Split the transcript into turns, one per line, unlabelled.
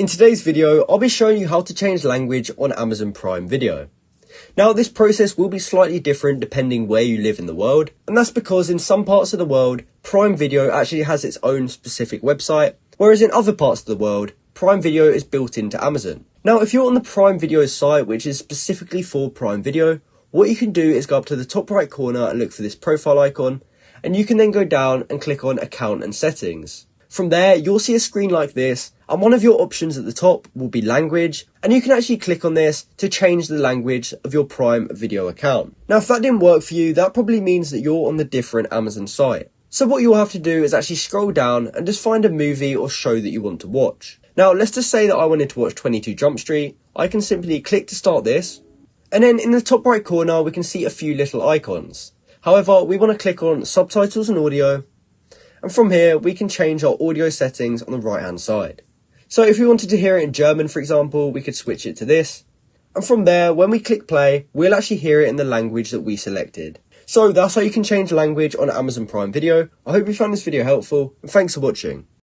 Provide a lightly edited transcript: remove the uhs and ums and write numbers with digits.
In today's video, I'll be showing you how to change language on Amazon Prime Video. Now, this process will be slightly different depending where you live in the world, and that's because in some parts of the world, Prime Video actually has its own specific website, whereas in other parts of the world, Prime Video is built into Amazon. Now, if you're on the Prime Video site, which is specifically for Prime Video, what you can do is go up to the top right corner and look for this profile icon, and you can then go down and click on Account and Settings. From there, you'll see a screen like this, and one of your options at the top will be language, and you can actually click on this to change the language of your Prime Video account. Now, if that didn't work for you, that probably means that you're on the different Amazon site. So what you'll have to do is actually scroll down and just find a movie or show that you want to watch. Now, let's just say that I wanted to watch 22 Jump Street. I can simply click to start this, and then in the top right corner, we can see a few little icons. However, we want to click on Subtitles and Audio, and from here, we can change our audio settings on the right hand side. So if we wanted to hear it in German, for example, we could switch it to this. And from there, when we click play, we'll actually hear it in the language that we selected. So that's how you can change language on Amazon Prime Video. I hope you found this video helpful, and thanks for watching.